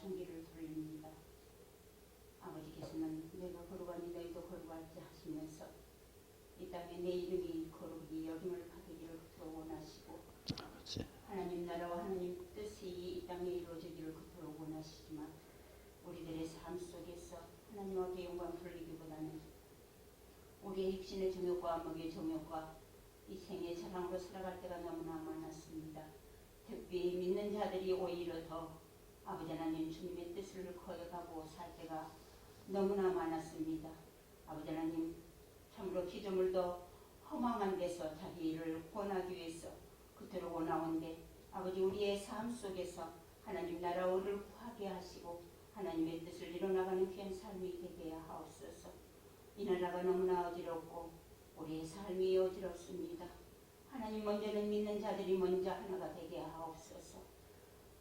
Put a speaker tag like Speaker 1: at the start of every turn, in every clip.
Speaker 1: 총기를 돌립니다. 아버지께서는 내가 거룩하니 너희도 거룩할지 하시면서 이 땅에 내 이름이 거룩히 여김을 받으기를 그토록 원하시고 하나님 나라와 하나님 뜻이 이 땅에 이루어지기를 그토록 원하시지만 우리들의 삶 속에서 하나님 앞에 영광 돌리기보다는 우리의 육신의 정욕과 먹의 정욕과 이 생의 자랑으로 살아갈 때가 너무나 많았습니다. 특히 믿는 자들이 오히려 더 아버지 하나님 주님의 뜻을 거역하고 살 때가 너무나 많았습니다. 아버지 하나님 참으로 피조물도 허망한 데서 자기 일을 구원하기 위해서 그토록 원하온데 아버지 우리의 삶 속에서 하나님 나라를 구하게 하시고 하나님의 뜻을 이뤄나가는 귀한 삶이 되게 하옵소서. 이 나라가 너무나 어지럽고 우리의 삶이 어지럽습니다. 하나님 먼저는 믿는 자들이 먼저 하나가 되게 하옵소서.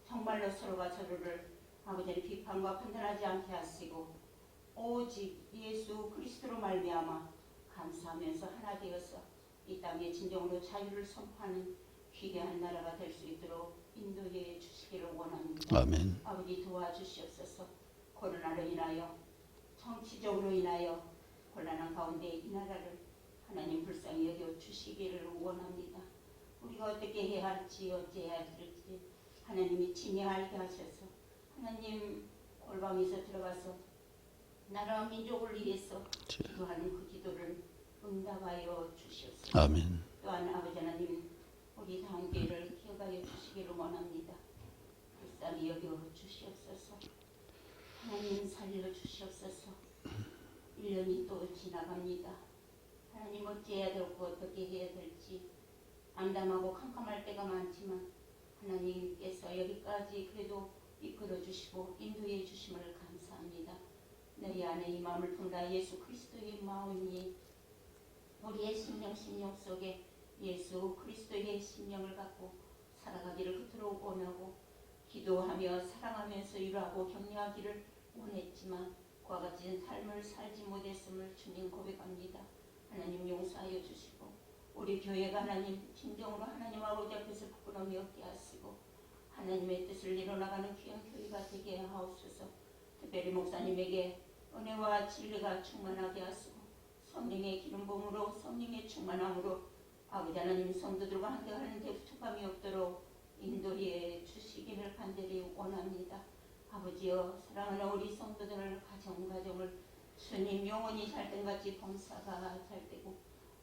Speaker 1: 정말로 서로가 서로를 아버지의 비판과 판단하지 않게 하시고 오직 예수 그리스도로 말미암아 감사하면서 하나 되어서 이 땅에 진정으로 자유를 선포하는 귀한 나라가 될 수 있도록 인도해 주시기를 원합니다.
Speaker 2: 아멘.
Speaker 1: 아버지 도와주시옵소서. 코로나로 인하여 정치적으로 인하여 곤란한 가운데 이 나라를 하나님 불쌍히 여겨 주시기를 원합니다. 우리가 어떻게 해야 할지 어찌해야 할지 하나님이 친히 알게 하셔서 하나님 골방에서 들어가서 나라와 민족을 위해서 기도하는 그 기도를 응답하여 주시옵소서.
Speaker 2: 아멘.
Speaker 1: 또한 아버지 하나님 우리 당교회를 기억하여 주시기를 원합니다. 불쌍히 여겨 주시옵소서. 하나님 살려 주시옵소서. 1년이 또 지나갑니다. 하나님 어찌해야 되고 어떻게 해야 될지 암담하고 캄캄할 때가 많지만 하나님께서 여기까지 그래도 이끌어 주시고 인도해 주심을 감사합니다. 너희 안에 이 마음을 품다 예수 그리스도의 마음이 우리의 심령 속에 예수 그리스도의 심령을 갖고 살아가기를 그토록 원하고 기도하며 사랑하면서 일하고 격려하기를 원했지만 그와 같은 삶을 살지 못했음을 주님 고백합니다. 하나님 용서하여 주시고 우리 교회가 하나님 진정으로 하나님 아버지 앞에서 부끄러움이 없게 하시고 하나님의 뜻을 이뤄나가는 귀한 교회가 되게 하옵소서. 특별히 목사님에게 은혜와 진리가 충만하게 하시고 성령의 기름 부음으로 성령의 충만함으로 아버지 하나님 성도들과 함께하는 데 부족함이 없도록 인도해 주시기를 간절히 원합니다. 아버지여 사랑하는 우리 성도들을 가정을 주님 영원히 살땐같이 범사가 잘되고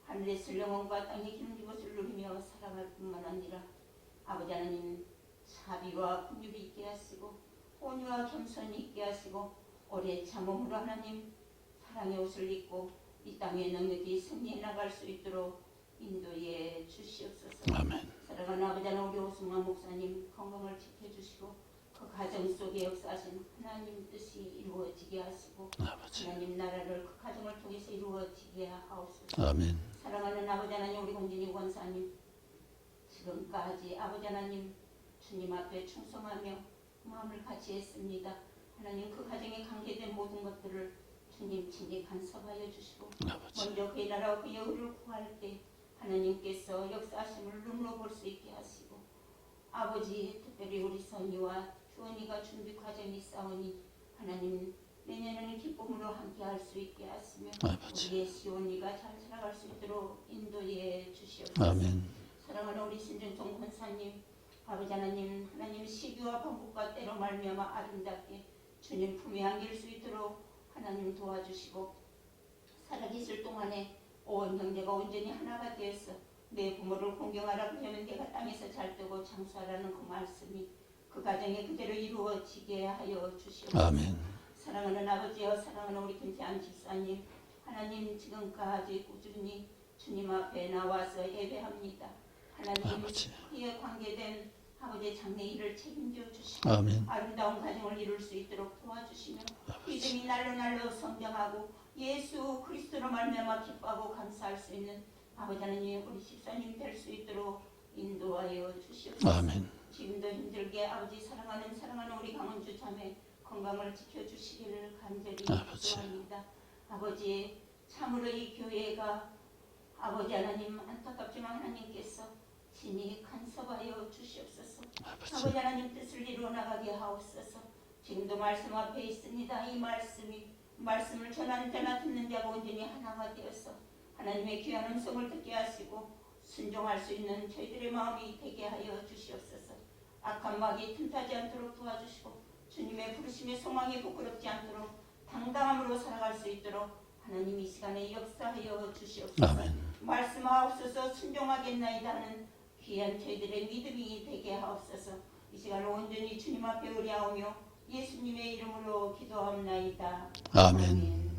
Speaker 1: 하늘의 술 영혼과 땅의 기름 것을 누리며 살아갈 뿐만 아니라 아버지 하나님 자비와 긍휼이 있게 하시고 온유와 겸손이 있게 하시고 오래 참음으로 하나님 사랑의 옷을 입고 이 땅에 넉넉히 승리해 나갈 수 있도록 인도해 주시옵소서.
Speaker 2: 아멘.
Speaker 1: 사랑하는 아버지 하나님 우리 오승환 목사님 건강을 지켜주시고 그 가정 속에 역사하신 하나님 뜻이 이루어지게 하시고
Speaker 2: 아버지.
Speaker 1: 하나님 나라를 그 가정을 통해서 이루어지게 하옵소서.
Speaker 2: 아멘.
Speaker 1: 사랑하는 아버지 하나님 우리 공진이 권사님 지금까지 아버지 하나님 주님 앞에 충성하며 마음을 같이 했습니다. 하나님 그 가정에 관계된 모든 것들을 주님 친히 간섭하여 주시고
Speaker 2: 아버지.
Speaker 1: 먼저 그의 나라와 그의 의를 구할 때 하나님께서 역사하심을 눈으로 볼 수 있게 하시고 아버지 특별히 우리 선이와 주원이가 준비 과정이 있사오니 하나님 내년에는 기쁨으로 함께할 수 있게 하시며
Speaker 2: 아버지.
Speaker 1: 우리의 시온이가 잘 살아갈 수 있도록 인도해 주시옵소서.
Speaker 2: 아멘.
Speaker 1: 사랑하는 우리 신정종 권사님 아버지 하나님 하나님 시기와 반복과 때로 말미암아 아름답게 주님 품에 안길 수 있도록 하나님 도와주시고 살아계실 동안에 온 형제가 온전히 하나가 되어서 내 부모를 공경하라 그러면 내가 땅에서 잘 되고 장수하라는 그 말씀이 그 가정에 그대로 이루어지게 하여 주시옵소서.
Speaker 2: 아멘.
Speaker 1: 사랑하는 아버지여 사랑하는 우리 김태환 집사님 하나님 지금까지 꾸준히 주님 앞에 나와서 예배합니다. 하나님
Speaker 2: 아버지.
Speaker 1: 그에 관계된 아버지의 장래 일을 책임져 주시고
Speaker 2: 아멘.
Speaker 1: 아름다운 가정을 이룰 수 있도록 도와주시며 믿음이 날로 성장하고 예수 그리스도로 말미암아 기뻐하고 감사할 수 있는 아버지 하나님 우리 집사님 될 수 있도록 인도하여 주시옵소서.
Speaker 2: 아멘.
Speaker 1: 지금도 힘들게 아버지 사랑하는 우리 강원주 자매 건강을 지켜주시기를 간절히 기도합니다. 아버지 참으로 이 교회가 아버지 하나님 안타깝지만 하나님께서 친히 간섭하여 주시옵소서. 아버지 하나님 뜻을 이루어 나가게 하옵소서. 지금도 말씀 앞에 있습니다. 이 말씀을 전하는 자나 듣는 자가 온전히 하나가 되어서 하나님의 귀한 음성을 듣게 하시고 순종할 수 있는 저희들의 마음이 되게 하여 주시옵소서. 악한 마귀 틈타지 않도록 도와주시고 주님의 부르심의 소망이 부끄럽지 않도록 당당함으로 살아갈 수 있도록 하나님 이 시간에 역사하여 주시옵소서.
Speaker 2: 아멘.
Speaker 1: 말씀하옵소서. 순종하겠나이다 하는 귀한 저희들의 믿음이 되게 하옵소서. 이 시간을 온전히 주님 앞에 의뢰하오며 예수님의 이름으로 기도하옵나이다.
Speaker 2: 아멘.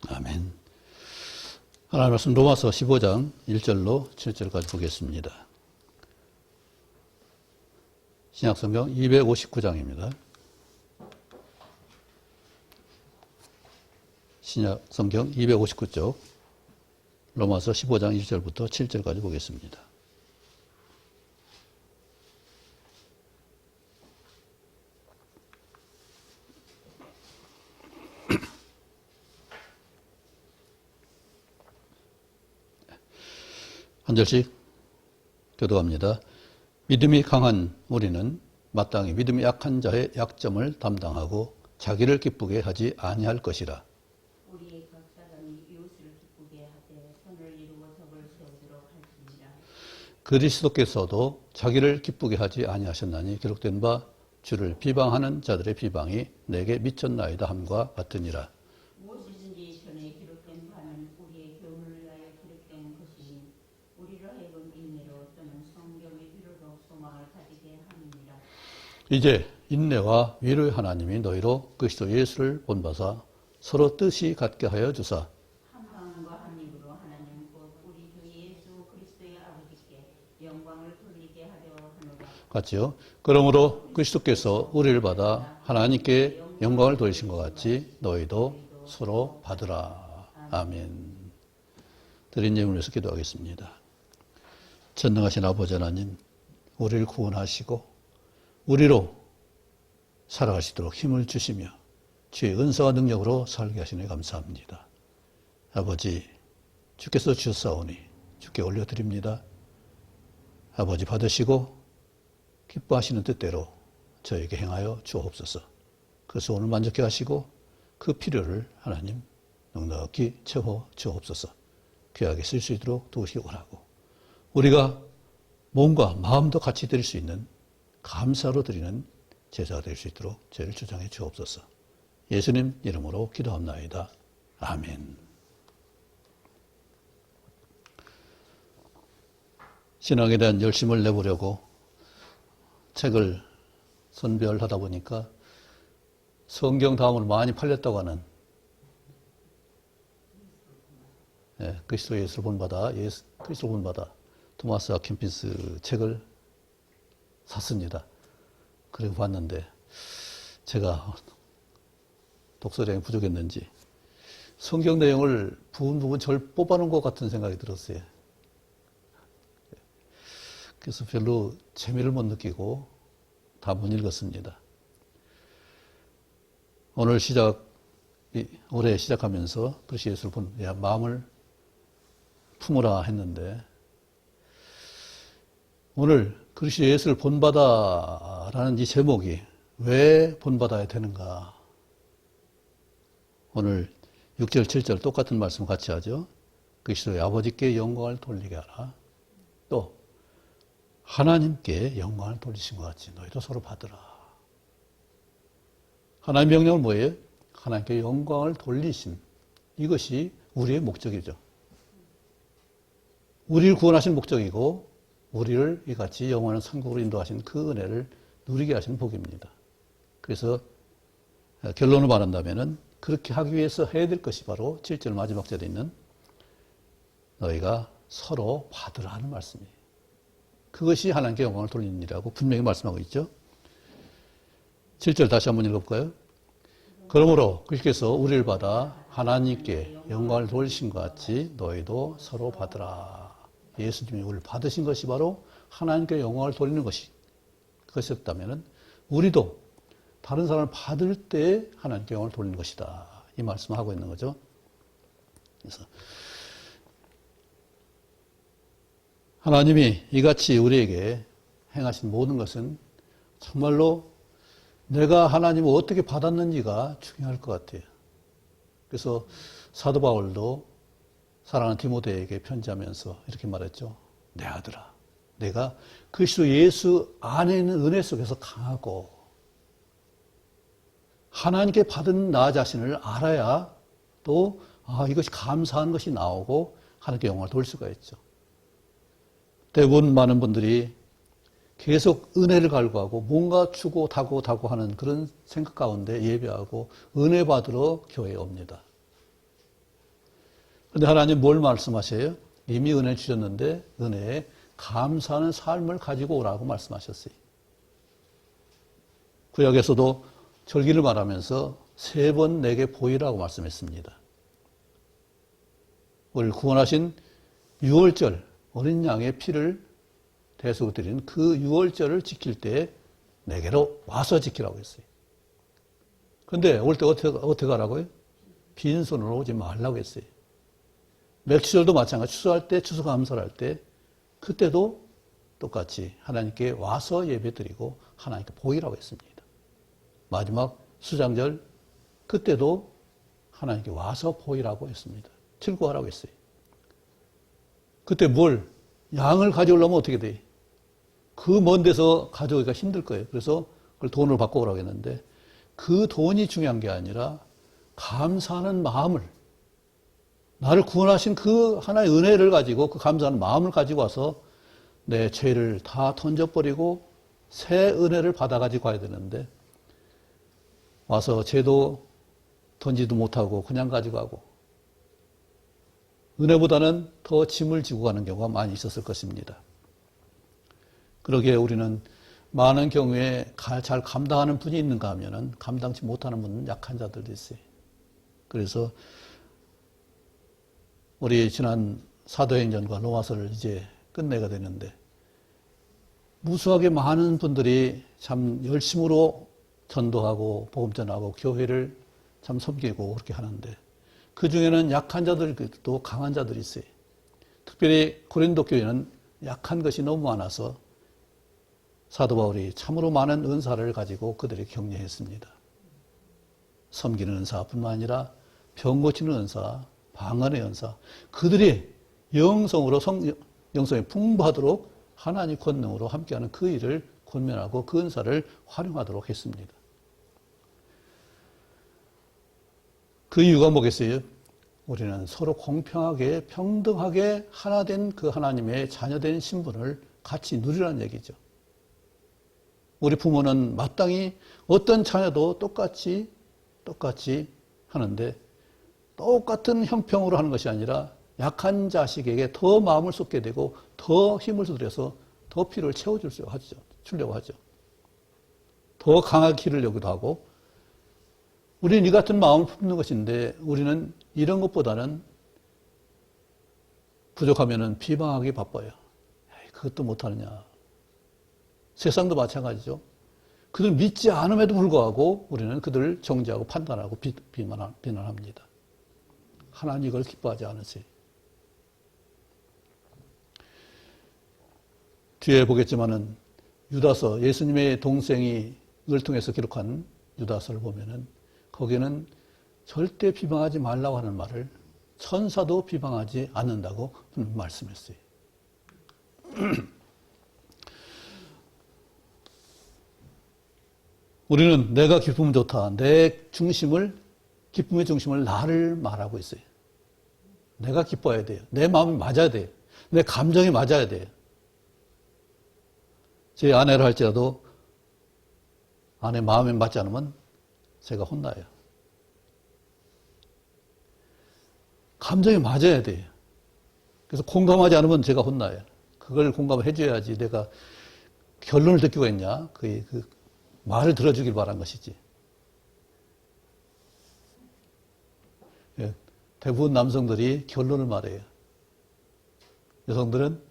Speaker 2: 아멘. 하나님 말씀 로마서 15장 1절로 7절까지 보겠습니다. 신약성경 259장입니다. 신약성경 259쪽 로마서 15장 1절부터 7절까지 보겠습니다. 한 절씩 교도합니다. 믿음이 강한 우리는 마땅히 믿음이 약한 자의 약점을 담당하고 자기를 기쁘게 하지 아니할 것이라.
Speaker 1: 우리의 각 사람이 이웃을 기쁘게 하되 선을 이루어 덕을 세우도록 할지니라.
Speaker 2: 그리스도께서도 자기를 기쁘게 하지 아니하셨나니 기록된 바 주를 비방하는 자들의 비방이 내게 미쳤나이다 함과 같으니라.
Speaker 1: 무엇이든지 전에 기록된 바는 우리의 교훈을 위하여 기록된 것이니 우리로 하여금 인내로 또는 성경의 위로로 소망을 가지게 함이니라.
Speaker 2: 이제 인내와 위로의 하나님이 너희로 그리스도 예수를 본받아 서로 뜻이 같게 하여 주사
Speaker 1: 한 마음과 한 입으로 하나님 곧 우리 주 예수 그리스도의 아버지께 영광을 돌리게 하려 하노라.
Speaker 2: 같지요. 그러므로 그리스도께서 우리를 받아 하나님께 영광을 돌리신 것 같이 너희도 서로 받으라. 아멘. 드린 예물을 위해서 기도하겠습니다. 전능하신 아버지 하나님, 우리를 구원하시고 우리로 살아갈 수 있도록 힘을 주시며 주의 은사와 능력으로 살게 하시니 감사합니다. 아버지, 주께서 주셨사오니 주께 올려드립니다. 아버지 받으시고 기뻐하시는 뜻대로 저에게 행하여 주옵소서. 그래서 오늘 만족해 하시고 그 필요를 하나님 넉넉히 채워 주옵소서. 귀하게 쓸 수 있도록 도우시기 원하고 우리가 몸과 마음도 같이 드릴 수 있는 감사로 드리는 제사가 될 수 있도록 저희를 주장해 주옵소서. 예수님 이름으로 기도합나이다. 아멘. 신앙에 대한 열심을 내보려고 책을 선별하다 보니까 성경 다음으로 많이 팔렸다고 하는 그리스도 예수를 본받아 그리스도 본받아 토마스 아킨피스 책을 샀습니다. 그리고 봤는데 제가 독서량이 부족했는지 성경 내용을 부분 절 뽑아놓은 것 같은 생각이 들었어요. 그래서 별로 재미를 못 느끼고 다 못 읽었습니다. 올해 시작하면서 그리스도 예수를 본 마음을 품으라 했는데 오늘 그리스도 예수를 본받아라는 이 제목이 왜 본받아야 되는가? 오늘 6절, 7절 똑같은 말씀 같이 하죠. 그리스도의 아버지께 영광을 돌리게 하라. 또 하나님께 영광을 돌리신 것 같이 너희도 서로 받으라. 하나님의 명령은 뭐예요? 하나님께 영광을 돌리신 이것이 우리의 목적이죠. 우리를 구원하신 목적이고 우리를 이같이 영원한 천국으로 인도하신 그 은혜를 누리게 하신 복입니다. 그래서 결론을 말한다면은 그렇게 하기 위해서 해야 될 것이 바로 7절 마지막 절에 있는 너희가 서로 받으라 하는 말씀이에요. 그것이 하나님께 영광을 돌리는 일이라고 분명히 말씀하고 있죠. 7절 다시 한번 읽어볼까요? 그러므로 그리스도께서 우리를 받아 하나님께 영광을 돌리신 것 같이 너희도 서로 받으라. 예수님이 우리를 받으신 것이 바로 하나님께 영광을 돌리는 것이었다면 우리도 다른 사람을 받을 때 하나님께 영광을 돌리는 것이다. 이 말씀을 하고 있는 거죠. 그래서 하나님이 이같이 우리에게 행하신 모든 것은 정말로 내가 하나님을 어떻게 받았는지가 중요할 것 같아요. 그래서 사도 바울도 사랑하는 디모데에게 편지하면서 이렇게 말했죠. 내 아들아, 내가 그리스도 예수 안에 있는 은혜 속에서 강하고 하나님께 받은 나 자신을 알아야 또 이것이 감사한 것이 나오고 하나님께 영광을 돌릴 수가 있죠. 대부분 많은 분들이 계속 은혜를 갈구하고 뭔가 주고 다고 하는 그런 생각 가운데 예배하고 은혜 받으러 교회에 옵니다. 그런데 하나님 뭘 말씀하세요? 이미 은혜 주셨는데 은혜에 감사하는 삶을 가지고 오라고 말씀하셨어요. 구약에서도 절기를 말하면서 3번 내게 보이라고 말씀했습니다. 우리를 구원하신 6월절 어린 양의 피를 대속으로 드리는 그 6월절을 지킬 때 내게로 와서 지키라고 했어요. 그런데 올 때 어떻게 하라고요? 빈손으로 오지 말라고 했어요. 멸치절도 마찬가지. 추수할 때, 추수감사를 할 때 그때도 똑같이 하나님께 와서 예배드리고 하나님께 보이라고 했습니다. 마지막 수장절 그때도 하나님께 와서 보이라고 했습니다. 출구하라고 했어요. 그때 양을 가져오려면 어떻게 돼? 그 먼 데서 가져오기가 힘들 거예요. 그래서 그걸 돈을 받고 오라고 했는데 그 돈이 중요한 게 아니라 감사하는 마음을 나를 구원하신 그 하나의 은혜를 가지고 그 감사하는 마음을 가지고 와서 내 죄를 다 던져버리고 새 은혜를 받아가지고 가야 되는데 와서 죄도 던지도 못하고 그냥 가지고 가고 은혜보다는 더 짐을 지고 가는 경우가 많이 있었을 것입니다. 그러기에 우리는 많은 경우에 잘 감당하는 분이 있는가 하면은 감당치 못하는 분은 약한 자들도 있어요. 그래서 우리 지난 사도행전과 로마서를 이제 끝내가 되는데 무수하게 많은 분들이 참 열심으로 전도하고 복음 전하고 교회를 참 섬기고 그렇게 하는데 그 중에는 약한 자들도 강한 자들이 있어요. 특별히 고린도 교회는 약한 것이 너무 많아서 사도 바울이 참으로 많은 은사를 가지고 그들에게 격려했습니다. 섬기는 은사뿐만 아니라 병 고치는 은사, 방언의 은사, 그들이 영성으로 영성에 풍부하도록 하나님 권능으로 함께하는 그 일을 권면하고 그 은사를 활용하도록 했습니다. 그 이유가 뭐겠어요? 우리는 서로 공평하게 평등하게 하나 된 그 하나님의 자녀된 신분을 같이 누리라는 얘기죠. 우리 부모는 마땅히 어떤 자녀도 똑같이 하는데 똑같은 형평으로 하는 것이 아니라 약한 자식에게 더 마음을 쏟게 되고 더 힘을 들여서 더 피를 주려고 하죠. 더 강하게 기르려고도 하고 우리는 이 같은 마음을 품는 것인데 우리는 이런 것보다는 부족하면은 비방하기 바빠요. 그것도 못하느냐. 세상도 마찬가지죠. 그들 믿지 않음에도 불구하고 우리는 그들을 정죄하고 판단하고 비난합니다. 하나님 이걸 기뻐하지 않으세요. 뒤에 보겠지만은 유다서, 예수님의 동생이 을 통해서 기록한 유다서를 보면은 거기에는 절대 비방하지 말라고 하는 말을 천사도 비방하지 않는다고 말씀했어요. 우리는 내가 기쁘면 좋다. 내 중심을, 기쁨의 중심을 나를 말하고 있어요. 내가 기뻐야 돼요. 내 마음이 맞아야 돼요. 내 감정이 맞아야 돼요. 제 아내를 할지라도 아내 마음에 맞지 않으면 제가 혼나요. 감정이 맞아야 돼요. 그래서 공감하지 않으면 제가 혼나요. 그걸 공감을 해줘야지 내가 결론을 듣기가 있냐. 그 말을 들어주길 바란 것이지. 예, 대부분 남성들이 결론을 말해요. 여성들은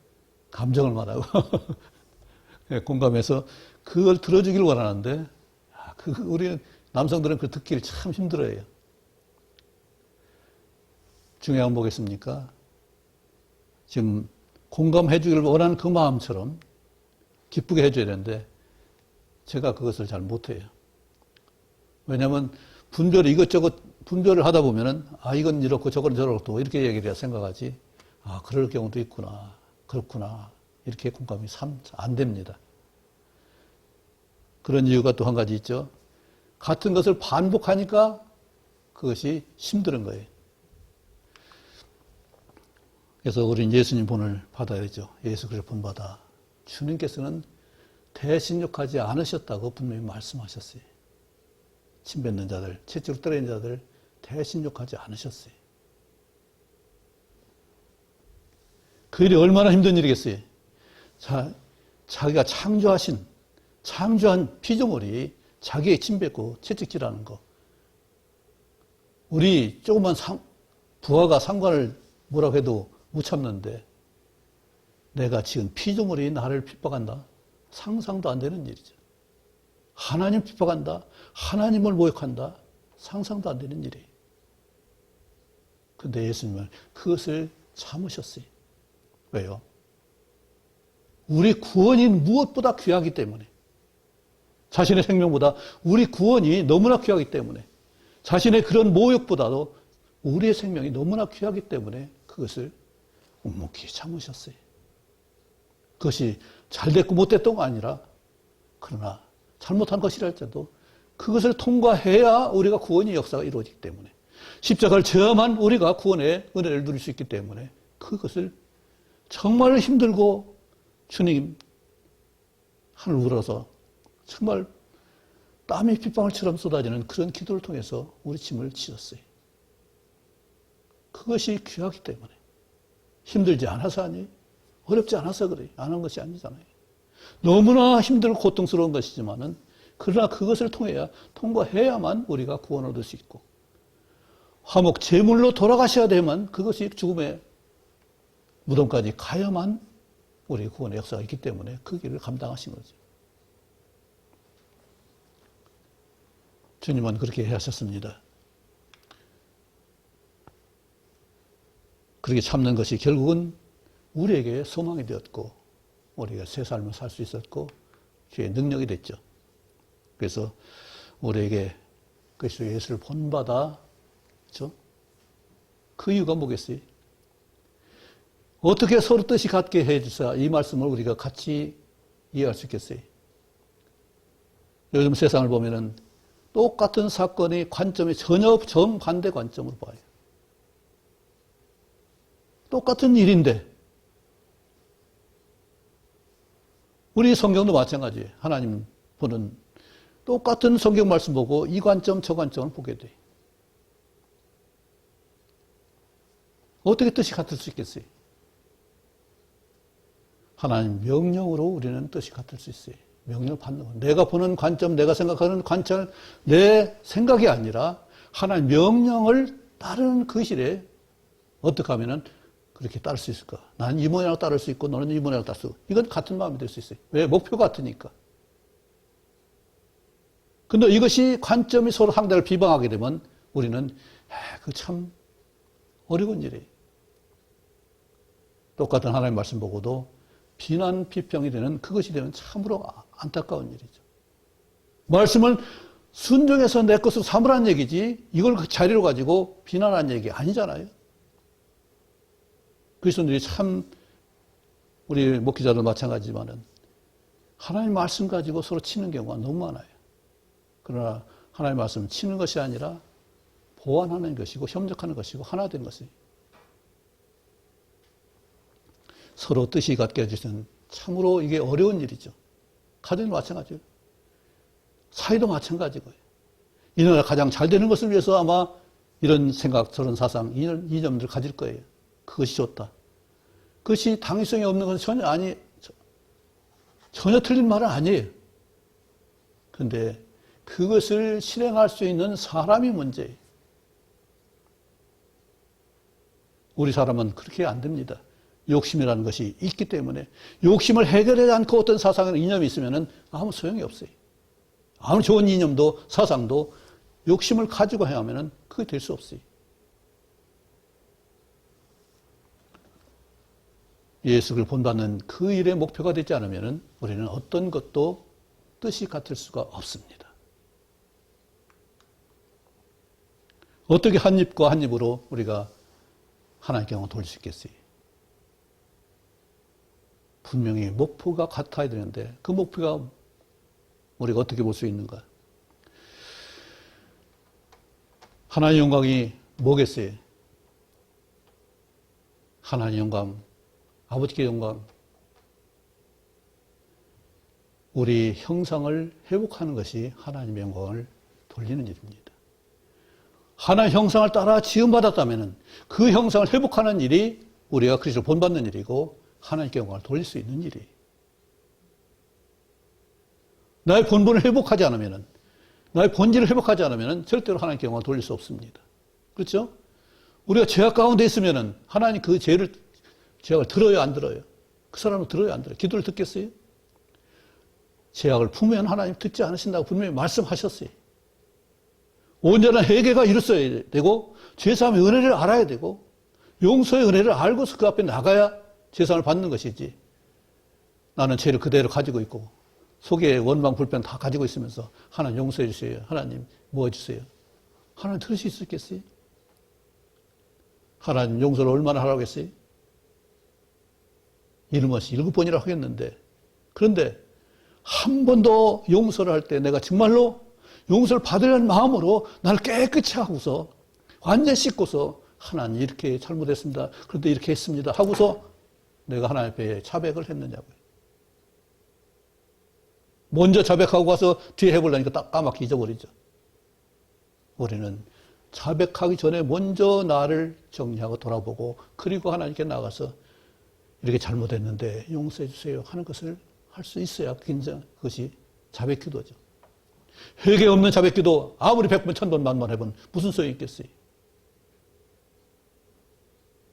Speaker 2: 감정을 말하고 예, 공감해서 그걸 들어주길 원하는데 우리 남성들은 그걸 듣기를 참 힘들어해요. 중요한 건 뭐겠습니까? 지금 공감해 주기를 원하는 그 마음처럼 기쁘게 해줘야 되는데 제가 그것을 잘 못해요. 왜냐하면 분별을 이것저것 분별을 하다 보면은 이건 이렇고 저건 저렇고 이렇게 얘기를 생각하지 그럴 경우도 있구나 그렇구나 이렇게 공감이 참 안 됩니다. 그런 이유가 또 한 가지 있죠. 같은 것을 반복하니까 그것이 힘든 거예요. 그래서 우리는 예수님 본을 받아야죠. 예수 그리스도 본 받아. 주님께서는 대신욕하지 않으셨다고 분명히 말씀하셨어요. 침 뱉는 자들, 채찍으로 때리는 자들 대신욕하지 않으셨어요. 그 일이 얼마나 힘든 일이겠어요. 자기가 창조한 피조물이 자기의 침 뱉고 채찍질하는 거. 우리 조그만 부하가 상관을 뭐라고 해도 못 참는데 내가 지금 피조물이 나를 핍박한다? 상상도 안 되는 일이죠. 하나님 핍박한다? 하나님을 모욕한다? 상상도 안 되는 일이에요. 그런데 예수님은 그것을 참으셨어요. 왜요? 우리 구원이 무엇보다 귀하기 때문에 자신의 생명보다 우리 구원이 너무나 귀하기 때문에 자신의 그런 모욕보다도 우리의 생명이 너무나 귀하기 때문에 그것을 묵묵히 참으셨어요. 그것이 잘 됐고 못 됐던 거 아니라 그러나 잘못한 것이랄지라도 그것을 통과해야 우리가 구원의 역사가 이루어지기 때문에 십자가를 져야만 우리가 구원의 은혜를 누릴 수 있기 때문에 그것을 정말 힘들고 주님 하늘 우러서 정말 땀이 빗방울처럼 쏟아지는 그런 기도를 통해서 우리 짐을 지었어요. 그것이 귀하기 때문에 힘들지 않아서 아니 어렵지 않아서 그래 안 한 것이 아니잖아요. 너무나 힘들고 고통스러운 것이지만은 그러나 그것을 통과해야만 우리가 구원을 얻을 수 있고 화목 제물로 돌아가셔야 되면 그것이 죽음의 무덤까지 가야만 우리 구원의 역사가 있기 때문에 그 길을 감당하신 거죠. 주님은 그렇게 하셨습니다. 그렇게 참는 것이 결국은 우리에게 소망이 되었고 우리가 새 삶을 살 수 있었고 주의 능력이 됐죠. 그래서 우리에게 그리스도 예수를 본받아 그렇죠? 그 이유가 뭐겠어요? 어떻게 서로 뜻이 같게 해주사 이 말씀을 우리가 같이 이해할 수 있겠어요? 요즘 세상을 보면은 똑같은 사건의 관점이 전혀 정반대 관점으로 봐요. 똑같은 일인데 우리 성경도 마찬가지예요. 하나님 보는 똑같은 성경 말씀 보고 이 관점 저 관점을 보게 돼요. 어떻게 뜻이 같을 수 있겠어요? 하나님 명령으로 우리는 뜻이 같을 수 있어요. 명령을 받는 거. 내가 보는 관점, 내가 생각하는 관점, 내 생각이 아니라 하나님 명령을 따르는 그 실에 어떻게 하면은 그렇게 따를 수 있을까? 나는 이 모양으로 따를 수 있고 너는 이 모양으로 따를 수 있고 이건 같은 마음이 될 수 있어요. 왜? 목표가 같으니까. 근데 이것이 관점이 서로 상대를 비방하게 되면 우리는 그 참 어려운 일이에요. 똑같은 하나님 말씀 보고도 비난, 비평이 되는 그것이 되면 참으로 안타까운 일이죠. 말씀을 순종해서 내 것으로 삼으라는 얘기지 이걸 그 자리로 가지고 비난하는 얘기 아니잖아요. 그리스도인들이 참 우리 목회자도 마찬가지지만은 하나님 말씀 가지고 서로 치는 경우가 너무 많아요. 그러나 하나님 말씀은 치는 것이 아니라 보완하는 것이고 협력하는 것이고 하나 된 것이 서로 뜻이 같게 해주시는 참으로 이게 어려운 일이죠. 가정도 마찬가지예요. 사회도 마찬가지고요. 이 나라 가장 잘 되는 것을 위해서 아마 이런 생각, 저런 사상, 이념들을 가질 거예요. 그것이 좋다. 그것이 당위성이 없는 건 전혀 틀린 말은 아니에요. 그런데 그것을 실행할 수 있는 사람이 문제예요. 우리 사람은 그렇게 안 됩니다. 욕심이라는 것이 있기 때문에 욕심을 해결하지 않고 어떤 사상이나 이념이 있으면 아무 소용이 없어요. 아무리 좋은 이념도 사상도 욕심을 가지고 해야 하면 그게 될 수 없어요. 예수를 본받는 그 일의 목표가 되지 않으면 우리는 어떤 것도 뜻이 같을 수가 없습니다. 어떻게 한 입과 한 입으로 우리가 하나님께 영광을 돌릴 수 있겠어요? 분명히 목표가 같아야 되는데 그 목표가 우리가 어떻게 볼 수 있는가? 하나님의 영광이 뭐겠어요? 하나님의 영광, 아버지께 영광, 우리 형상을 회복하는 것이 하나님의 영광을 돌리는 일입니다. 하나님의 형상을 따라 지음받았다면 그 형상을 회복하는 일이 우리가 그리스도를 본받는 일이고 하나님께 영광을 돌릴 수 있는 일이에요. 나의 본분을 회복하지 않으면, 나의 본질을 회복하지 않으면 절대로 하나님께 영광을 돌릴 수 없습니다. 그렇죠? 우리가 죄악 가운데 있으면 하나님 그 죄악을 들어요, 안 들어요? 그 사람은 들어요, 안 들어요? 기도를 듣겠어요? 죄악을 품으면 하나님 듣지 않으신다고 분명히 말씀하셨어요. 온전한 회개가 이루어야 되고 죄사함의 은혜를 알아야 되고 용서의 은혜를 알고서 그 앞에 나가야 죄사함을 받는 것이지. 나는 죄를 그대로 가지고 있고 속에 원망 불평 다 가지고 있으면서 하나님 용서해 주세요. 하나님 뭐 해주세요. 하나님 들으실 수 있겠어요? 하나님 용서를 얼마나 하라고 했어요? 이름없이 7번이라 하겠는데 그런데 한 번도 용서를 할 때 내가 정말로 용서를 받으려는 마음으로 나를 깨끗이 하고서 완전히 씻고서 하나님 이렇게 잘못했습니다. 그런데 이렇게 했습니다. 하고서 내가 하나님 앞에 자백을 했느냐고요. 먼저 자백하고 가서 뒤에 해보려니까 딱 까맣게 잊어버리죠. 우리는 자백하기 전에 먼저 나를 정리하고 돌아보고 그리고 하나님께 나가서 이렇게 잘못했는데 용서해 주세요 하는 것을 할 수 있어야 그것이 자백기도죠. 회개 없는 자백기도 아무리 100번, 1000번, 만번 해본 무슨 소용이 있겠어요.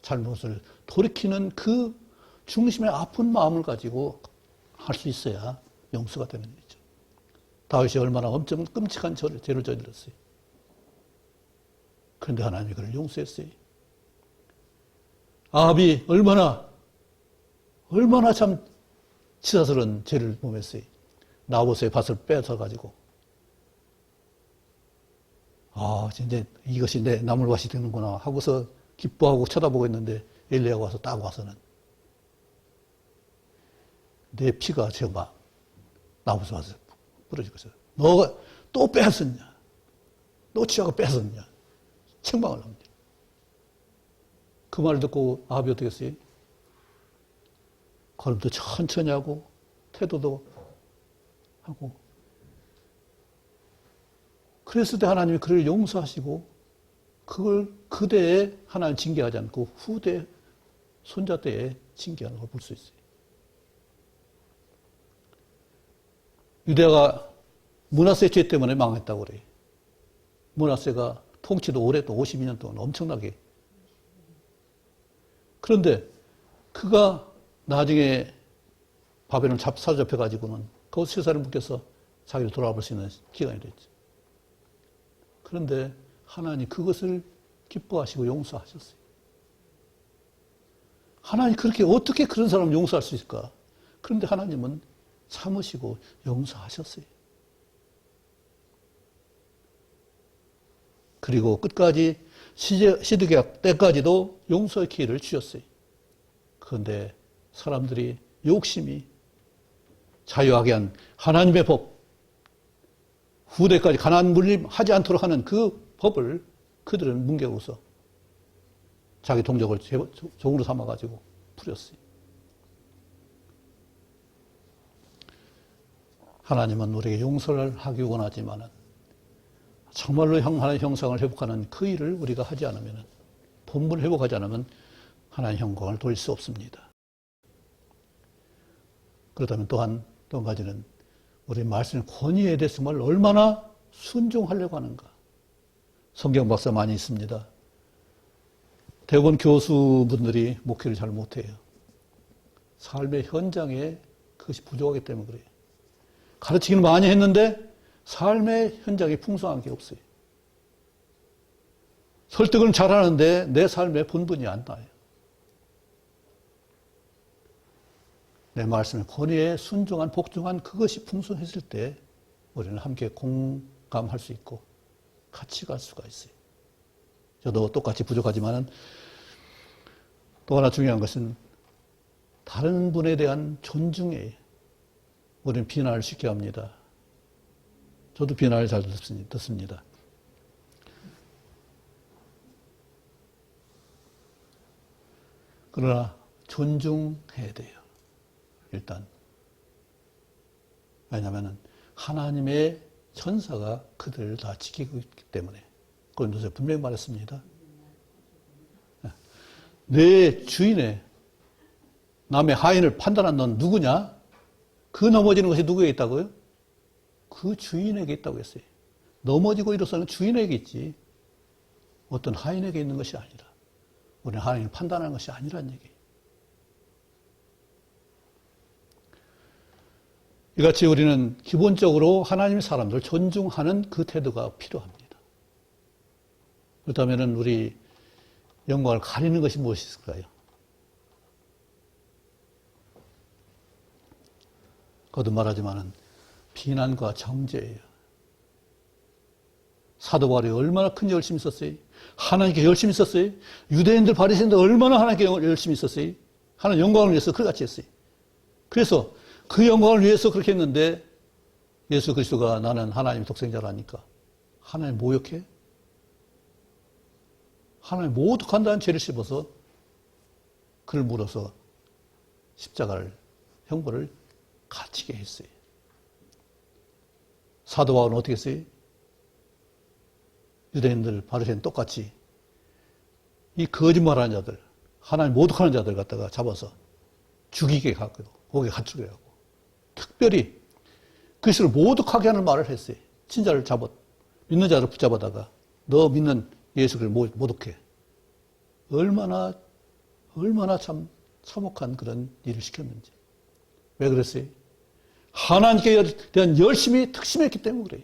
Speaker 2: 잘못을 돌이키는 그 중심의 아픈 마음을 가지고 할 수 있어야 용서가 되는 일이죠. 다윗이 얼마나 엄청 끔찍한 죄를 저질렀어요. 그런데 하나님이 그를 용서했어요. 아합이 얼마나 참 치사스러운 죄를 범했어요. 나봇의 밭을 뺏어가지고 이제 이것이 내 나물밭이 되는구나 하고서 기뻐하고 쳐다보고 있는데 엘리야가 와서 딱 와서는 내 피가 제가 나봇에 와서 부러지고 있어요. 너가 또 뺏었냐? 너 치하고 뺏었냐? 책망을 합니다. 그 말을 듣고 아합이 어떻게 했어요? 걸음도 천천히 하고 태도도 하고 그랬을 때 하나님이 그를 용서하시고 그걸 그대에 하나님 징계하지 않고 후대 손자 때에 징계하는 걸 볼 수 있어요. 유대가 므낫세 죄 때문에 망했다고 그래요. 므낫세가 통치도 오래 또 52년 동안 엄청나게. 그런데 그가 나중에 바벨론 사로잡혀가지고는 거기서 세살을 묶여서 자기를 돌아볼 수 있는 기간이 됐죠. 그런데 하나님 그것을 기뻐하시고 용서하셨어요. 하나님 그렇게 어떻게 그런 사람을 용서할 수 있을까? 그런데 하나님은 참으시고 용서하셨어요. 그리고 끝까지 시드계약 때까지도 용서의 기회를 주셨어요. 그런데 사람들이 욕심이 자유하게 한 하나님의 법, 후대까지 가나안 물림하지 않도록 하는 그 법을 그들은 뭉개고서 자기 동족을 종으로 삼아가지고 풀었어요. 하나님은 우리에게 용서를 하기 원하지만은 정말로 하나님의 형상을 회복하는 그 일을 우리가 하지 않으면, 본분을 회복하지 않으면 하나님의 영광을 돌릴 수 없습니다. 그렇다면 또한 또 한 가지는 우리 말씀의 권위에 대해서 정말 얼마나 순종하려고 하는가. 성경 박사 많이 있습니다. 대부분 교수분들이 목회를 잘 못해요. 삶의 현장에 그것이 부족하기 때문에 그래요. 가르치기는 많이 했는데 삶의 현장에 풍성한 게 없어요. 설득은 잘하는데 내 삶의 본분이 안 나요. 내 말씀의 권위에 순종한, 복종한 그것이 풍성했을 때 우리는 함께 공감할 수 있고 같이 갈 수가 있어요. 저도 똑같이 부족하지만은 또 하나 중요한 것은 다른 분에 대한 존중이에요. 우리는 비난을 쉽게 합니다. 저도 비난을 잘 듣습니다. 그러나 존중해야 돼요. 일단. 왜냐하면 하나님의 천사가 그들을 다 지키고 있기 때문에. 고린도서에 분명히 말했습니다. 내 주인의 남의 하인을 판단한 넌 누구냐? 그 넘어지는 것이 누구에게 있다고요? 그 주인에게 있다고 했어요. 넘어지고 일어서는 주인에게 있지 어떤 하인에게 있는 것이 아니라, 우리는 하나님을 판단하는 것이 아니란 얘기예요. 이같이 우리는 기본적으로 하나님의 사람들을 존중하는 그 태도가 필요합니다. 그렇다면 우리 영광을 가리는 것이 무엇이 있을까요? 거듭 말하지만은 비난과 정죄예요. 사도 바울이 얼마나 큰 열심이 있었어요? 하나님께 열심히 있었어요? 유대인들 바리새인들 얼마나 하나님께 열심히 있었어요? 하나님 영광을 위해서 그같이 했어요. 그래서 그 영광을 위해서 그렇게 했는데 예수 그리스도가 나는 하나님의 독생자라니까 하나님 모욕해? 하나님 모독한다는 죄를 씹어서 그를 물어서 십자가를, 형벌을 갇히게 했어요. 사도 바울은 어떻게 했어요? 유대인들, 바리새인 똑같이 이 거짓말하는 자들, 하나님 모독하는 자들 갖다가 잡아서 죽이게 하고 거기에 갇히게 하고 특별히 그리스도를 모독하게 하는 말을 했어요. 친자를 믿는 자를 붙잡아다가 너 믿는 예수를 모독해. 얼마나 참 참혹한 그런 일을 시켰는지. 왜 그랬어요? 하나님께 대한 열심이 특심했기 때문에 그래요.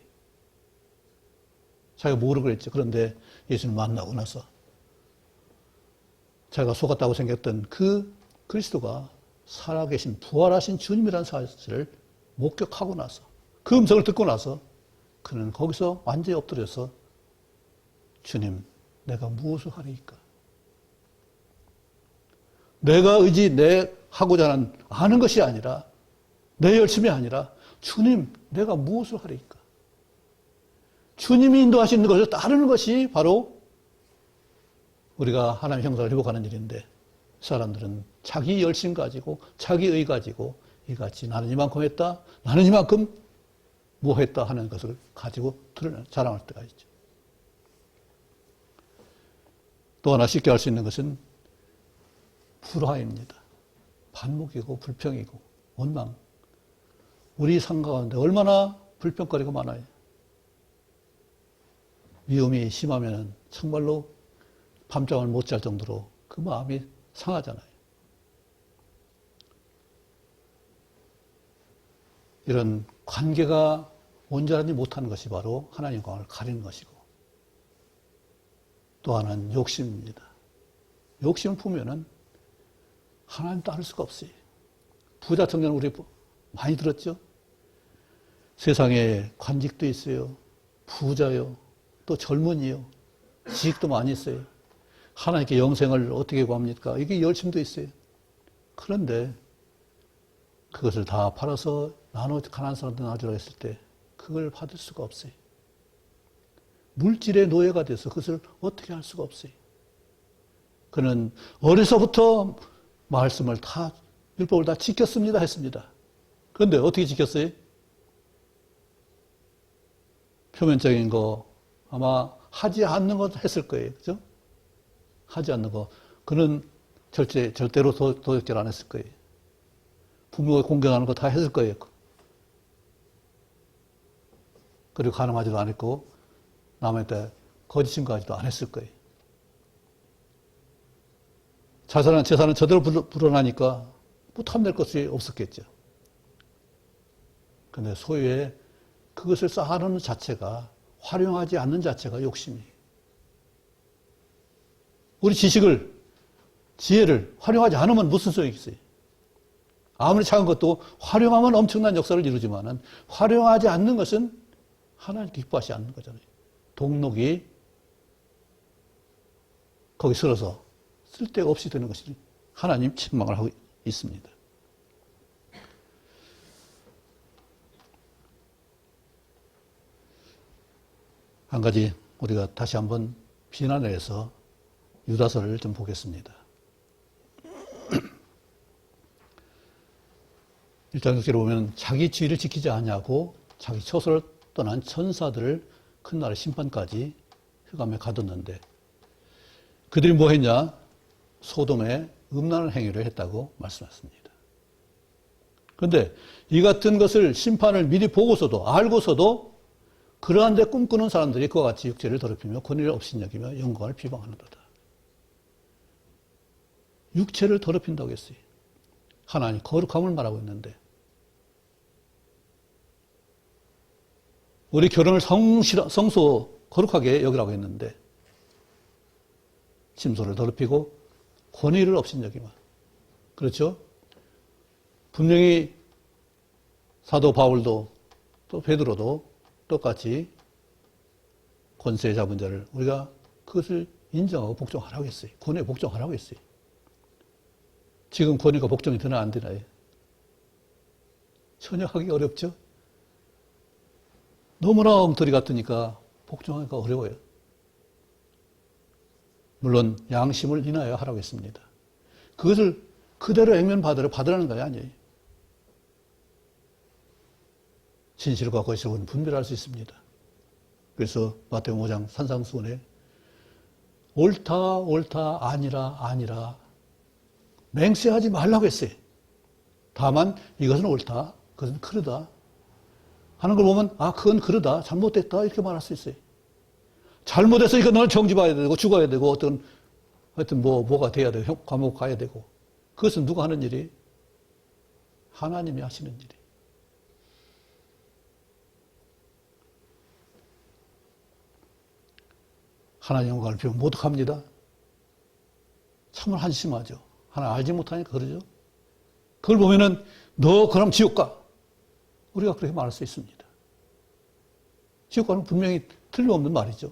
Speaker 2: 자기가 모르고 그랬죠. 그런데 예수를 만나고 나서 자기가 속았다고 생각했던 그 그리스도가 살아계신 부활하신 주님이라는 사실을 목격하고 나서 그 음성을 듣고 나서 그는 거기서 완전히 엎드려서 주님, 내가 무엇을 하리이까? 내가 내 하고자 하는 아는 것이 아니라 내 열심이 아니라 주님, 내가 무엇을 하리이까? 주님이 인도하시는 것을 따르는 것이 바로 우리가 하나님의 형상을 회복하는 일인데 사람들은 자기 열심 가지고 자기 의 가지고 이같이 나는 이만큼 했다, 나는 이만큼 뭐 했다 하는 것을 가지고 자랑할 때가 있죠. 또 하나 쉽게 할 수 있는 것은 불화입니다. 반목이고 불평이고 원망. 우리 삶 가운데 얼마나 불평거리가 많아요. 미움이 심하면 정말로 밤잠을 못 잘 정도로 그 마음이 상하잖아요. 이런 관계가 온전하지 못하는 것이 바로 하나님 영광을 가리는 것이고 또 하나는 욕심입니다. 욕심을 품으면 하나님 따를 수가 없어요. 부자 청년 우리 많이 들었죠? 세상에 관직도 있어요. 부자요. 또 젊은이요. 지식도 많이 있어요. 하나님께 영생을 어떻게 구합니까? 이게 열심도 있어요. 그런데 그것을 다 팔아서 나눠 가난한 사람들 놔주라 했을 때 그걸 받을 수가 없어요. 물질의 노예가 돼서 그것을 어떻게 할 수가 없어요. 그는 어려서부터 말씀을 다 율법을 다 지켰습니다 했습니다. 그런데 어떻게 지켰어요? 표면적인 거 아마 하지 않는 것 했을 거예요. 그죠? 하지 않는 거. 그는 절대로 도적질 안 했을 거예요. 부모가 공경하는 거 다 했을 거예요. 그리고 가늠하지도 않았고, 남한테 거짓 증거하지도 안 했을 거예요. 재산은 저대로 불어나니까 뭐 탐낼 것이 없었겠죠. 근데 소유의 그것을 쌓아놓는 자체가, 활용하지 않는 자체가 욕심이에요. 우리 지혜를 활용하지 않으면 무슨 소용이 있어요? 아무리 작은 것도 활용하면 엄청난 역사를 이루지만은 활용하지 않는 것은 하나님 기뻐하지 않는 거잖아요. 동록이 거기 쓸어서 쓸데가 없이 되는 것이 하나님 책망을 하고 있습니다. 한 가지 우리가 다시 한번 비난을 해서 유다서를 좀 보겠습니다. 1장 6절에 보면 자기 지위를 지키지 않냐고 자기 처소를 떠난 천사들을 큰 나라의 심판까지 흑암에 가뒀는데 그들이 뭐 했냐? 소돔에 음란한 행위를 했다고 말씀하셨습니다. 그런데 이 같은 것을 심판을 미리 보고서도 알고서도 그러한 데 꿈꾸는 사람들이 그와 같이 육체를 더럽히며 권위를 업신여기며 영광을 비방하는도다. 육체를 더럽힌다고 했어요. 하나님 거룩함을 말하고 있는데 우리 결혼을 성소 거룩하게 여기라고 했는데 침소를 더럽히고 권위를 업신여기며 그렇죠? 분명히 사도 바울도 또 베드로도 똑같이 권세 잡은 자를 우리가 그것을 인정하고 복종하라고 했어요. 권위에 복종하라고 했어요. 지금 권위가 복종이 되나 안 되나요? 전혀 하기 어렵죠? 너무나 엉터리 같으니까 복종하기가 어려워요. 물론 양심을 인하여 하라고 했습니다. 그것을 그대로 액면 받으라는 거 아니에요. 진실과 거짓은 분별할 수 있습니다. 그래서 마태복음 5장 산상수훈에 옳다 아니라 맹세하지 말라고 했어요. 다만 이것은 옳다, 그것은 그르다 하는 걸 보면 그건 그르다, 잘못됐다 이렇게 말할 수 있어요. 잘못했으니까 너는 정지봐야 되고 죽어야 되고 하여튼 뭐가 돼야 되고 감옥 가야 되고 그것은 누가 하는 일이? 하나님이 하시는 일이. 하나님 영광을 비우면 모독합니다. 참을 한심하죠. 하나 알지 못하니까 그러죠. 그걸 보면은 너 그럼 지옥 가. 우리가 그렇게 말할 수 있습니다. 지옥 가는 분명히 틀림없는 말이죠.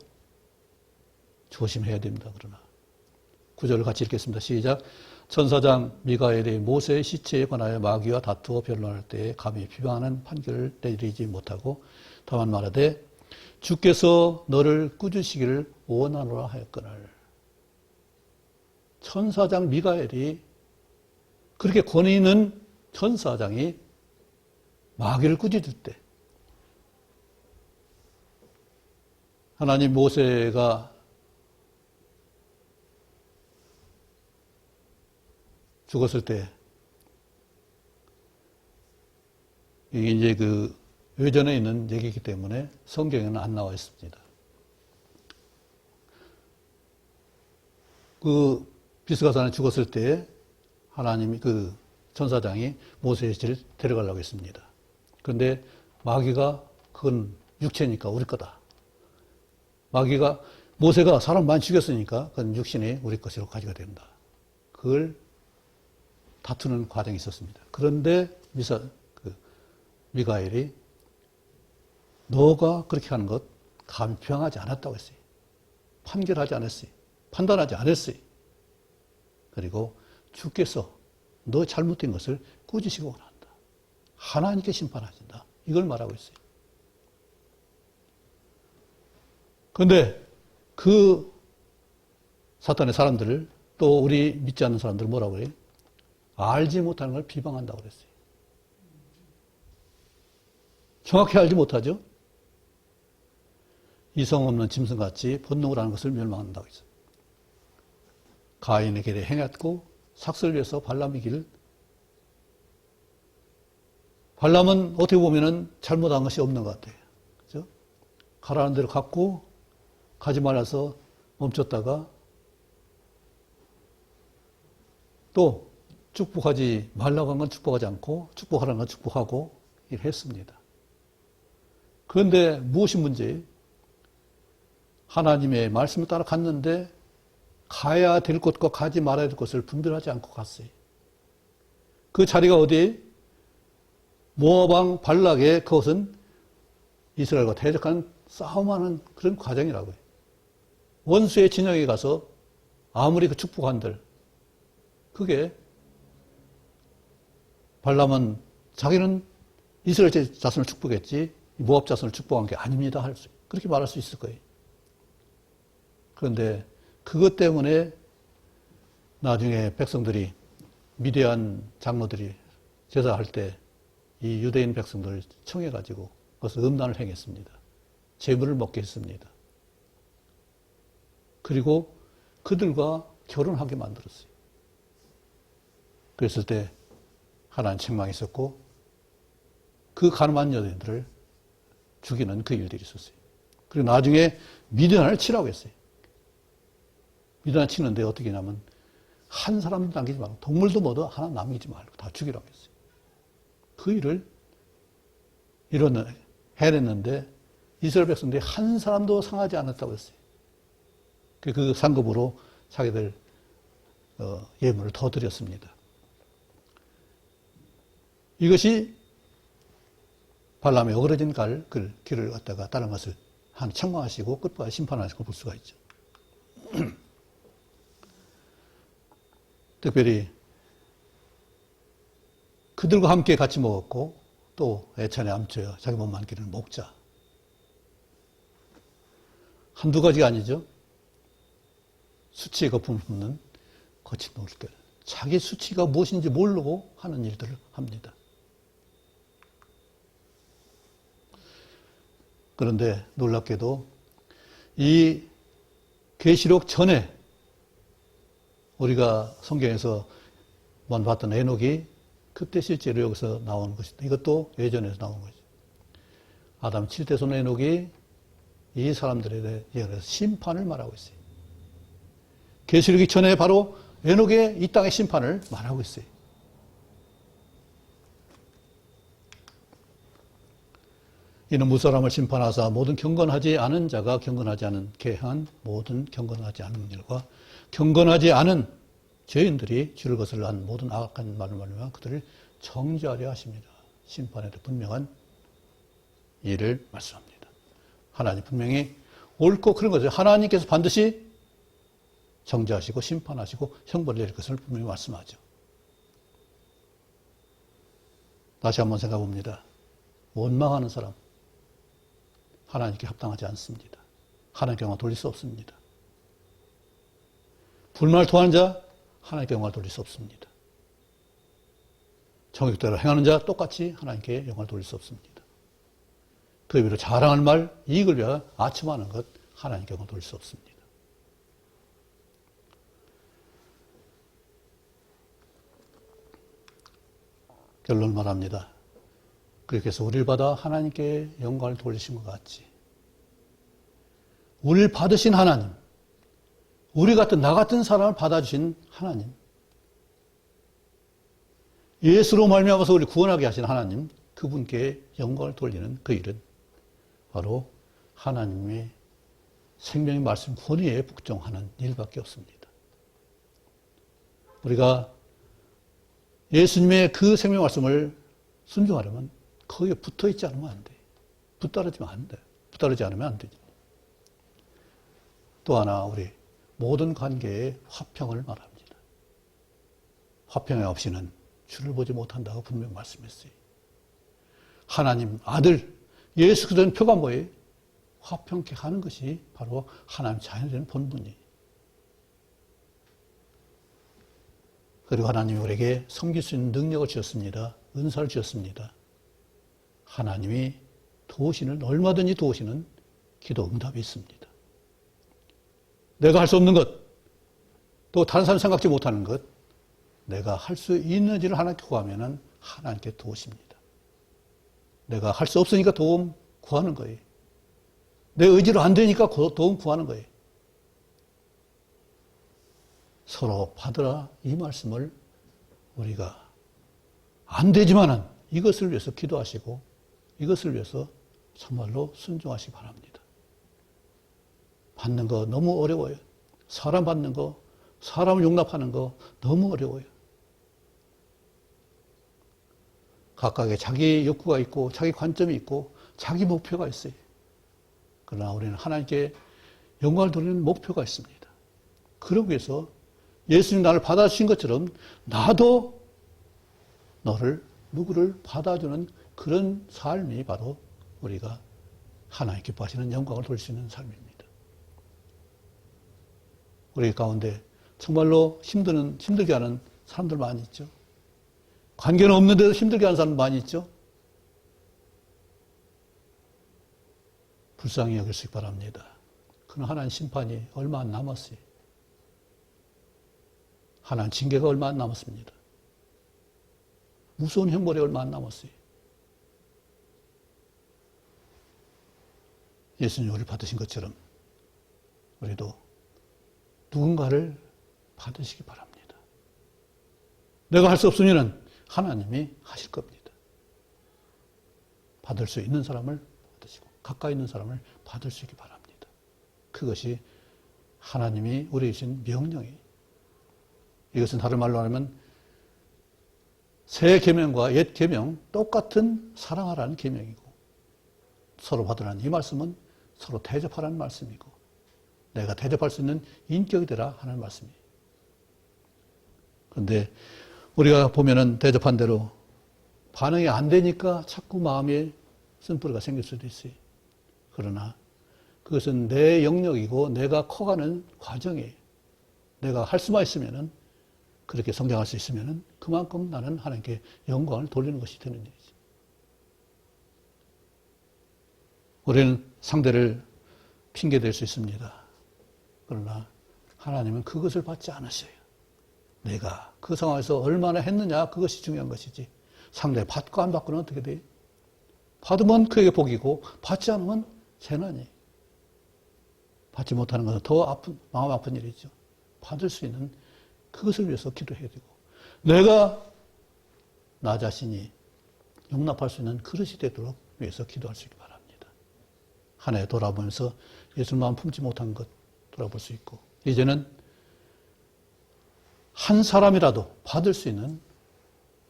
Speaker 2: 조심해야 됩니다. 그러나 9절을 같이 읽겠습니다. 시작. 천사장 미가엘이 모세의 시체에 관하여 마귀와 다투어 변론할 때에 감히 비방하는 판결을 내리지 못하고 다만 말하되 주께서 너를 꾸짖으시기를 원하노라 하였거늘. 천사장 미가엘이 그렇게 권위 있는 천사장이 마귀를 꾸짖을 때 하나님 모세가 죽었을 때 이게 이제 그 외전에 있는 얘기이기 때문에 성경에는 안 나와 있습니다. 그 비스가산에 죽었을 때 하나님이 그 천사장이 모세의 시체를 데려가려고 했습니다. 그런데 마귀가 그건 육체니까 우리 거다. 모세가 사람 많이 죽였으니까 그건 육신이 우리 것으로 가지가 된다. 그걸 다투는 과정이 있었습니다. 그런데 미가엘이 너가 그렇게 하는 것 감평하지 않았다고 했어요. 판결하지 않았어요. 판단하지 않았어요. 그리고 주께서 너 잘못된 것을 꾸짖으시고 원한다. 하나님께 심판하신다. 이걸 말하고 있어요. 그런데 그 사탄의 사람들을 또 우리 믿지 않는 사람들을 뭐라고 해요? 알지 못하는 걸 비방한다고 그랬어요. 정확히 알지 못하죠? 이성 없는 짐승같이 본능을 하는 것을 멸망한다고 했어요. 가인의 길에 행했고 삭슬을 위해서 발람의 길. 발람은 어떻게 보면은 잘못한 것이 없는 것 같아요. 그죠? 가라는 대로 갔고 가지 말아서 멈췄다가 또 축복하지 말라고 한 건 축복하지 않고 축복하라는 건 축복하고 일했습니다. 그런데 무엇이 문제예요? 하나님의 말씀을 따라 갔는데 가야 될 곳과 가지 말아야 될 곳을 분별하지 않고 갔어요. 그 자리가 어디에? 모압 왕 발락의 그것은 이스라엘과 대적한 싸움하는 그런 과정이라고 해요. 원수의 진영에 가서 아무리 그 축복한들 그게 발람은 자기는 이스라엘 자손을 축복했지 모압 자손을 축복한 게 아닙니다. 그렇게 말할 수 있을 거예요. 그런데 그것 때문에 나중에 백성들이 미디안 장로들이 제사할 때 이 유대인 백성들을 청해가지고 그것을 음란을 행했습니다. 제물을 먹게 했습니다. 그리고 그들과 결혼하게 만들었어요. 그랬을 때 하나님 책망이 있었고 그 가늠한 여인들을 죽이는 그 일들이 있었어요. 그리고 나중에 미디안을 치라고 했어요. 미디안 치는데 어떻게 하냐면 한 사람도 남기지 말고 동물도 뭐도 하나 남기지 말고 다 죽이라고 했어요. 그 일을 해냈는데 이스라엘 백성들이 한 사람도 상하지 않았다고 했어요. 그 상급으로 자기들 예물을 더 드렸습니다. 이것이 발람의 어그러진 길을 갖다가 다른 것을 책망하시고 끝까지 심판하시고 볼 수가 있죠. 특별히 그들과 함께 같이 먹었고 또 애찬에 암쳐요. 자기 몸만 기르는 목자. 한두 가지가 아니죠. 수치에 거품 없는 거친 노릇들. 자기 수치가 무엇인지 모르고 하는 일들을 합니다. 그런데 놀랍게도 이 계시록 전에 우리가 성경에서 봤던 에녹이 그때 실제로 여기서 나오는 것이다. 이것도 예전에서 나온 거죠. 아담 7대 손 에녹이 이 사람들에 대해서 심판을 말하고 있어요. 계시록이 전에 바로 에녹의 이 땅의 심판을 말하고 있어요. 이는 무사람을 심판하사 모든 경건하지 않은 자가 경건하지 않은 개한 모든 경건하지 않은 일과 경건하지 않은 죄인들이 주를 거슬러 한 모든 악한 말을 말하며 그들을 정죄하려 하십니다. 심판에 대해 분명한 일을 말씀합니다. 하나님 분명히 옳고 그런 거죠. 하나님께서 반드시 정죄하시고 심판하시고 형벌을 내릴 것을 분명히 말씀하죠. 다시 한번 생각해 봅니다. 원망하는 사람 하나님께 합당하지 않습니다. 하나님께 영광 돌릴 수 없습니다. 불만을 토하는 자 하나님께 영광을 돌릴 수 없습니다. 정욕대로 행하는 자 똑같이 하나님께 영광을 돌릴 수 없습니다. 그 위로 자랑할 말, 이익을 위하여 아첨하는 것 하나님께 영광을 돌릴 수 없습니다. 결론 말합니다. 그렇게 해서 우리를 받아 하나님께 영광을 돌리신 것 같이 우리를 받으신 하나님, 우리 같은 나 같은 사람을 받아주신 하나님, 예수로 말미암아서 우리 구원하게 하신 하나님, 그분께 영광을 돌리는 그 일은 바로 하나님의 생명의 말씀 권위에 복종하는 일밖에 없습니다. 우리가 예수님의 그 생명 말씀을 순종하려면 거기에 붙어 있지 않으면 안 돼. 붙들어지면 안 돼. 붙들어지지 않으면 안 되지. 또 하나 우리 모든 관계에 화평을 말합니다. 화평이 없이는 주를 보지 못한다고 분명 말씀했어요. 하나님 아들 예수 그리스도의 표가 뭐예요? 화평케 하는 것이 바로 하나님 자녀 되는 본분이에요. 그리고 하나님이 우리에게 섬길 수 있는 능력을 주셨습니다. 은사를 주셨습니다. 하나님이 도우시는 얼마든지 도우시는 기도 응답이 있습니다. 내가 할 수 없는 것, 또 다른 사람 생각지 못하는 것, 내가 할 수 있는지를 하나님께 구하면 하나님께 도우십니다. 내가 할 수 없으니까 도움 구하는 거예요. 내 의지로 안 되니까 도움 구하는 거예요. 서로 받으라 이 말씀을 우리가 안 되지만은 이것을 위해서 기도하시고 이것을 위해서 정말로 순종하시기 바랍니다. 받는 거 너무 어려워요. 사람 받는 거, 사람을 용납하는 거 너무 어려워요. 각각의 자기 욕구가 있고 자기 관점이 있고 자기 목표가 있어요. 그러나 우리는 하나님께 영광을 돌리는 목표가 있습니다. 그러기 위해서 예수님 나를 받아주신 것처럼 나도 누구를 받아주는 그런 삶이 바로 우리가 하나님 기뻐하시는 영광을 돌릴 수 있는 삶입니다. 우리 가운데 정말로 힘들게 하는 사람들 많이 있죠. 관계는 없는데도 힘들게 하는 사람 많이 있죠. 불쌍히 여기시기 바랍니다. 그러나 하나님 심판이 얼마 안 남았어요. 하나님 징계가 얼마 안 남았습니다. 무서운 형벌이 얼마 안 남았어요. 예수님이 우리를 받으신 것처럼 우리도 누군가를 받으시기 바랍니다. 내가 할 수 없으면 하나님이 하실 겁니다. 받을 수 있는 사람을 받으시고 가까이 있는 사람을 받을 수 있기 바랍니다. 그것이 하나님이 우리에게 주신 명령이에요. 이것은 다른 말로 하면 새 계명과 옛 계명 똑같은 사랑하라는 계명이고 서로 받으라는 이 말씀은 서로 대접하라는 말씀이고 내가 대접할 수 있는 인격이 되라 하는 말씀이에요. 그런데 우리가 보면은 대접한 대로 반응이 안 되니까 자꾸 마음에 쓴뿌리가 생길 수도 있어요. 그러나 그것은 내 영역이고 내가 커가는 과정이에요. 내가 할 수만 있으면은 그렇게 성장할 수 있으면은 그만큼 나는 하나님께 영광을 돌리는 것이 되는 일이죠. 우리는 상대를 핑계댈 수 있습니다. 그러나 하나님은 그것을 받지 않으셔요. 내가 그 상황에서 얼마나 했느냐 그것이 중요한 것이지 상대 받고 안 받고는 어떻게 돼요? 받으면 그에게 복이고 받지 않으면 재난이에요. 받지 못하는 것은 더 마음 아픈 일이죠. 받을 수 있는 그것을 위해서 기도해야 되고 내가 나 자신이 용납할 수 있는 그릇이 되도록 위해서 기도할 수 있기 바랍니다. 한 해 돌아보면서 예수 마음 품지 못한 것 돌아볼 수 있고 이제는 한 사람이라도 받을 수 있는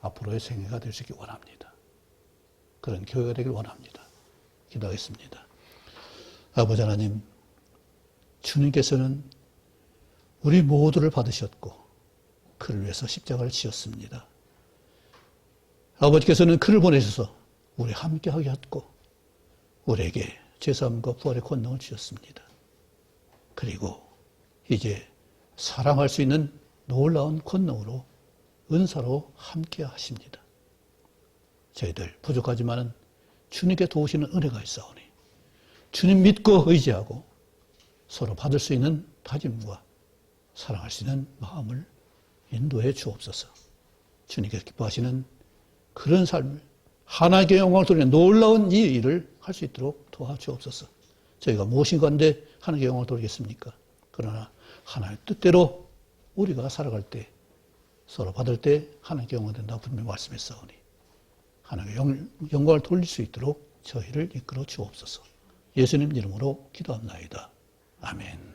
Speaker 2: 앞으로의 생애가 될 수 있기 원합니다. 그런 교회가 되길 원합니다. 기도하겠습니다. 아버지 하나님, 주님께서는 우리 모두를 받으셨고 그를 위해서 십자가를 지었습니다. 아버지께서는 그를 보내셔서 우리 함께하게 하셨고 우리에게 죄사함과 부활의 권능을 주셨습니다. 그리고 이제 사랑할 수 있는 놀라운 권능으로 은사로 함께 하십니다. 저희들 부족하지만 주님께 도우시는 은혜가 있사오니 주님 믿고 의지하고 서로 받을 수 있는 다짐과 사랑할 수 있는 마음을 인도해 주옵소서. 주님께서 기뻐하시는 그런 삶을 하나님께 영광을 돌리는 놀라운 이 일을 할 수 있도록 도와주옵소서. 저희가 무엇인가인데 하나님께 영광을 돌리겠습니까? 그러나 하나님의 뜻대로 우리가 살아갈 때 서로 받을 때 하나님께 영광 된다고 분명히 말씀했사오니 하나님께 영광을 돌릴 수 있도록 저희를 이끌어 주옵소서. 예수님 이름으로 기도합나이다. 아멘.